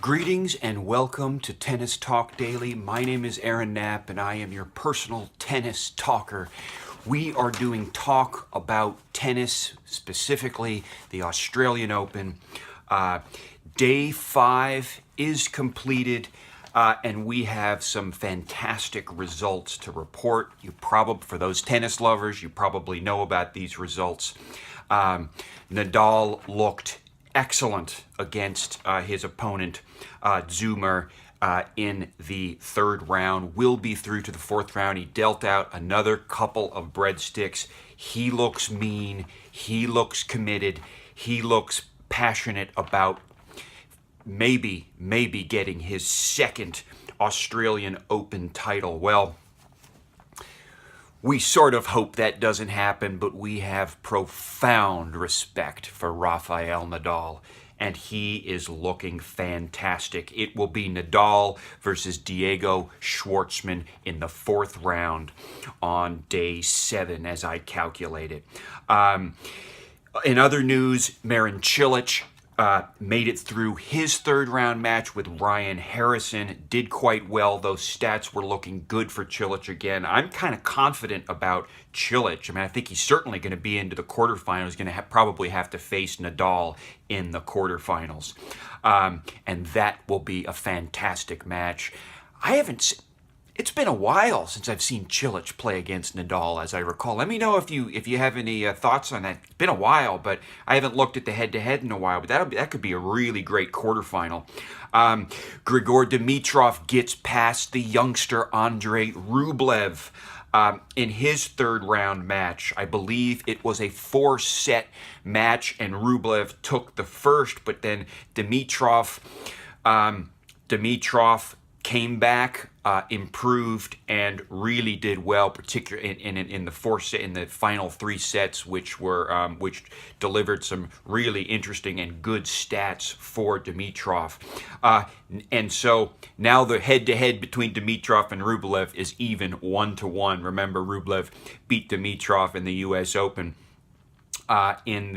Greetings and welcome to Tennis Talk Daily. My name is Aaron Knapp and I am your personal tennis talker. We are doing talk about tennis, specifically the Australian Open. Day 5 is completed and we have some fantastic results to report. For those tennis lovers, you probably know about these results. Nadal looked excellent against his opponent, Zoomer, in the third round. Will be through to the fourth round. He dealt out another couple of breadsticks. He looks mean. He looks committed. He looks passionate about maybe getting his second Australian Open title. Well, we sort of hope that doesn't happen, but we have profound respect for Rafael Nadal, and he is looking fantastic. It will be Nadal versus Diego Schwartzman in the fourth round on day 7, as I calculate it. In other news, Marin Cilic made it through his third round match with Ryan Harrison. Did quite well. Those stats were looking good for Cilic again. I'm kind of confident about Cilic. I mean, I think he's certainly going to be into the quarterfinals. He's going to probably have to face Nadal in the quarterfinals. And that will be a fantastic match. It's been a while since I've seen Cilic play against Nadal, as I recall. Let me know if you have any thoughts on that. It's been a while, but I haven't looked at the head-to-head in a while. But that could be a really great quarterfinal. Grigor Dmitrov gets past the youngster Andrei Rublev in his third round match. I believe it was a 4-set match, and Rublev took the first, but then Dmitrov came back, improved, and really did well, particularly in the final 3 sets, which delivered some really interesting and good stats for Dmitrov. And so now the head-to-head between Dmitrov and Rublev is even 1-1. Remember, Rublev beat Dmitrov in the U.S. Open in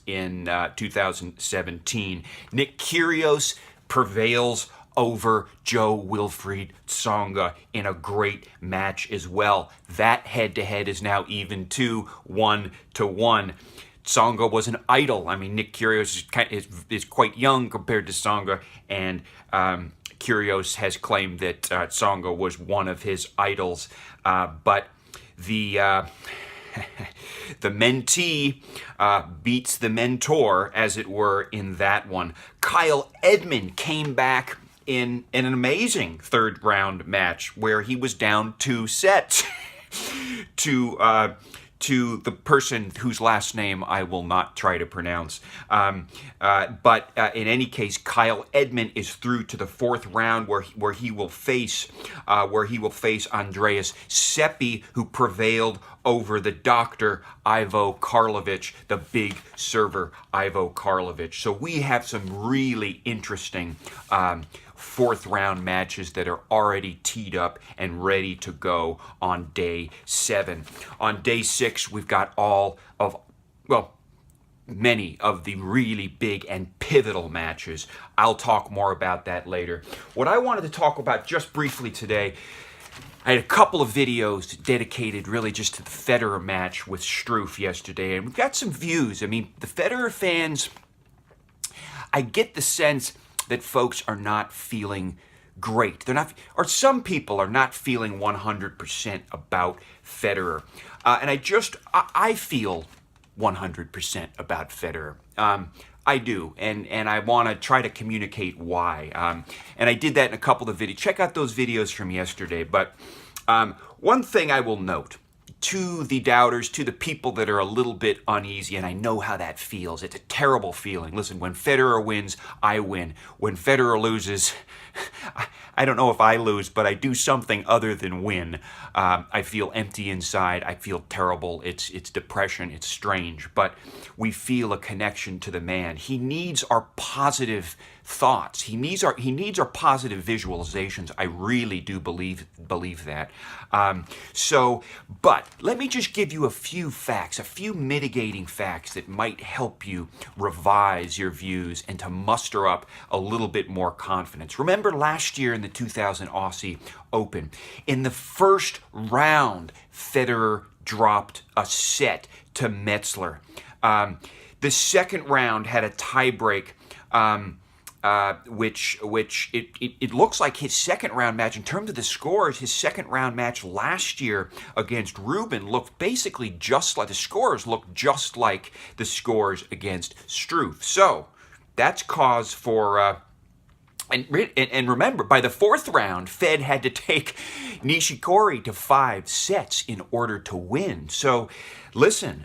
2017. Nick Kyrgios prevails over Jo-Wilfried Tsonga in a great match as well. That head-to-head is now even 1-1. Tsonga was an idol. I mean, Nick Kyrgios is quite young compared to Tsonga, and Kyrgios has claimed that Tsonga was one of his idols. But the mentee beats the mentor, as it were, in that one. Kyle Edmund came back in an amazing third round match where he was down 2 sets to the person whose last name I will not try to pronounce. But in any case, Kyle Edmund is through to the fourth round where he will face Andreas Seppi, who prevailed over the doctor Ivo Karlovic, the big server Ivo Karlovic. So we have some really interesting fourth round matches that are already teed up and ready to go on day 7. On day 6, we've got many of the really big and pivotal matches. I'll talk more about that later. What I wanted to talk about just briefly today, I had a couple of videos dedicated really just to the Federer match with Struff yesterday, and we've got some views. I mean, the Federer fans, I get the sense that folks are not feeling great. Or some people are not feeling 100% about Federer. And I feel 100% about Federer. I do, and I want to try to communicate why. And I did that in a couple of videos. Check out those videos from yesterday. But one thing I will note, to the doubters, to the people that are a little bit uneasy, and I know how that feels. It's a terrible feeling. Listen, when Federer wins, I win. When Federer loses, I don't know if I lose, but I do something other than win. I feel empty inside. I feel terrible. It's depression. It's strange. But we feel a connection to the man. He needs our positive thoughts. He needs our positive visualizations. I really do believe that. But let me just give you a few facts, a few mitigating facts that might help you revise your views and to muster up a little bit more confidence. Remember last year in the 2000 Aussie Open, in the first round, Federer dropped a set to Metzler. The second round had a tiebreak, which it looks like his second round match, in terms of the scores, his second round match last year against Rubin looked basically just like, the scores looked just like the scores against Struff. So that's cause for... And remember, by the fourth round, Fed had to take Nishikori to 5 sets in order to win. So, listen,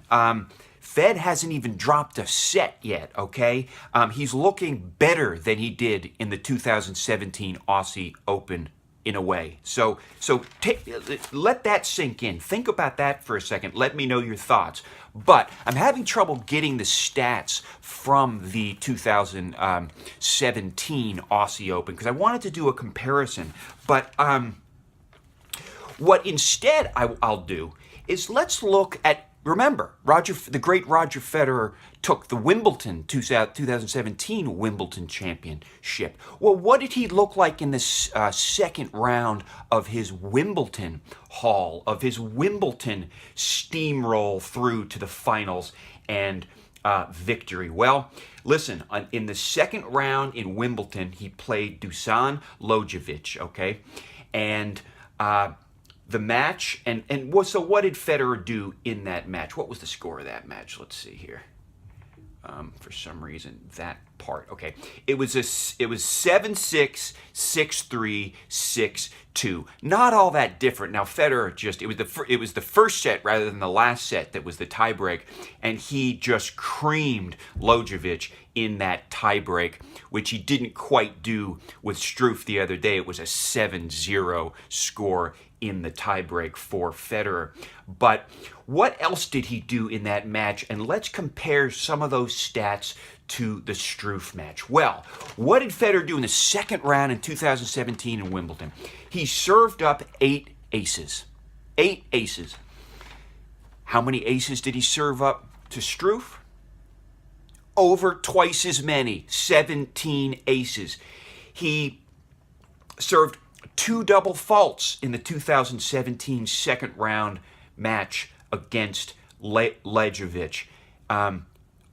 Fed hasn't even dropped a set yet, okay? He's looking better than he did in the 2017 Aussie Open in a way. So let that sink in. Think about that for a second. Let me know your thoughts. But I'm having trouble getting the stats from the 2017 Aussie Open because I wanted to do a comparison. But what instead I'll do is let's look at, remember, the great Roger Federer took the Wimbledon 2017 Wimbledon championship. Well, what did he look like in the second round of his Wimbledon haul, of his Wimbledon steamroll through to the finals and victory? Well, listen, in the second round in Wimbledon, he played Dusan Lajovic, okay? And the match, so what did Federer do in that match? What was the score of that match? Let's see here. For some reason, that part. Okay, it was 7-6, 6-3, 6-2. Not all that different. Now Federer it was the first set rather than the last set that was the tiebreak, and he just creamed Lajovic in that tiebreak, which he didn't quite do with Struff the other day. It was a 7-0 score in the tiebreak for Federer. But what else did he do in that match? And let's compare some of those stats to the Struff match. Well, what did Federer do in the second round in 2017 in Wimbledon? He served up 8 aces. 8 aces. How many aces did he serve up to Struff? Over twice as many, 17 aces. He served 2 double faults in the 2017 second round match against Lajovic.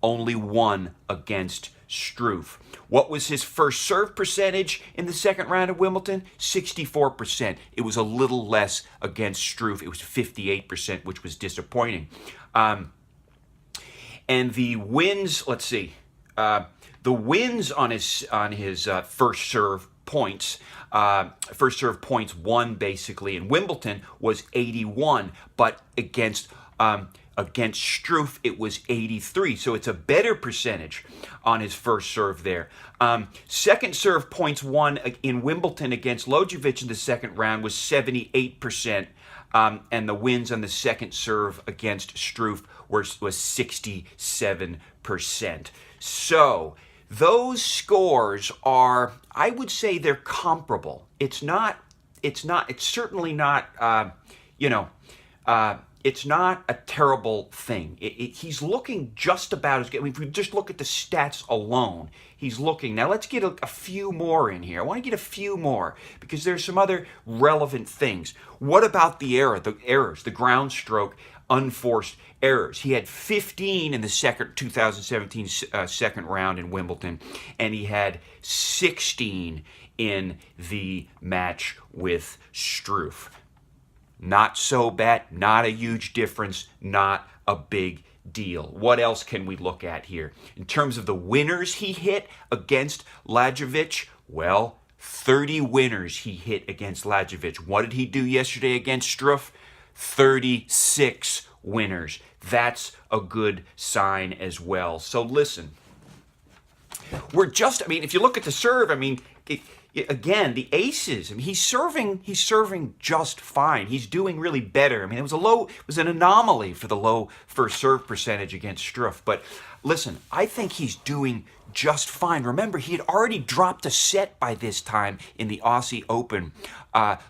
Only 1 against Struff. What was his first serve percentage in the second round of Wimbledon? 64%. It was a little less against Struff. It was 58%, which was disappointing. And the wins, let's see, the wins on his first serve points won basically in Wimbledon was 81, but against Struff it was 83, so it's a better percentage on his first serve there. Second serve points won in Wimbledon against Lajovic in the second round was 78%, and the wins on the second serve against Struff was 67%. So those scores are, I would say, they're comparable. It's certainly not, it's not a terrible thing. He's looking just about as good. I mean, if we just look at the stats alone, he's looking. Now, let's get a few more in here. I want to get a few more because there's some other relevant things. What about the errors, the ground stroke, unforced errors? He had 15 in the 2017 second round in Wimbledon, and he had 16 in the match with Struff. Not so bad, not a huge difference, not a big deal. What else can we look at here? In terms of the winners he hit against Lajovic, well, 30 winners he hit against Lajovic. What did he do yesterday against Struff? 36 winners. That's a good sign as well. So listen, we're just, I mean, if you look at the serve, I mean, again, the aces, I mean, he's serving just fine. He's doing really better. I mean, it was an anomaly for the low first serve percentage against Struff. But listen, I think he's doing just fine. Remember, he had already dropped a set by this time in the Aussie Open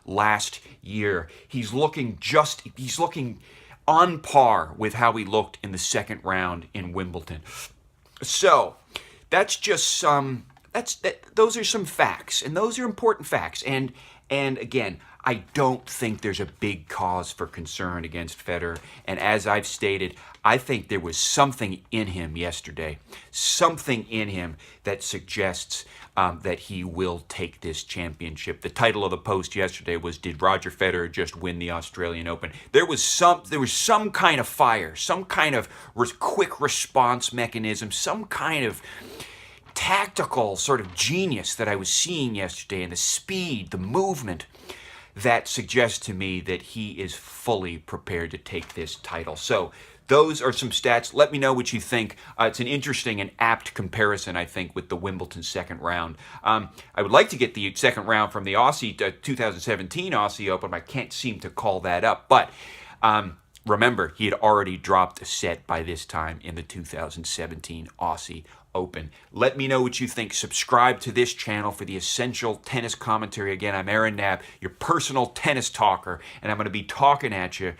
last year. He's looking on par with how he looked in the second round in Wimbledon. So that's just some. Those are some facts, and those are important facts. And again, I don't think there's a big cause for concern against Federer. And as I've stated, I think there was something in him yesterday, something in him that suggests that he will take this championship. The title of the post yesterday was, "Did Roger Federer just win the Australian Open?" There was some kind of fire, some kind of quick response mechanism, some kind of tactical sort of genius that I was seeing yesterday, and the speed, the movement, that suggests to me that he is fully prepared to take this title. So those are some stats. Let me know what you think. It's an interesting and apt comparison, I think, with the Wimbledon second round. I would like to get the second round from the 2017 Aussie Open. I can't seem to call that up. But remember, he had already dropped a set by this time in the 2017 Aussie Open. Let me know what you think. Subscribe to this channel for the essential tennis commentary. Again, I'm Aaron Knapp, your personal tennis talker, and I'm going to be talking at you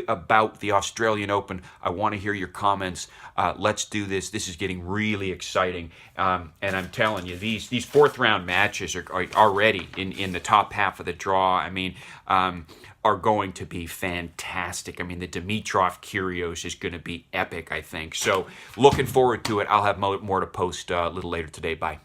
about the Australian Open. I want to hear your comments. Let's do this. This is getting really exciting, and I'm telling you, these fourth round matches are already in the top half of the draw. I mean, are going to be fantastic. I mean, the Dmitrov Kyrgios is going to be epic, I think. So looking forward to it. I'll have more to post a little later today. Bye.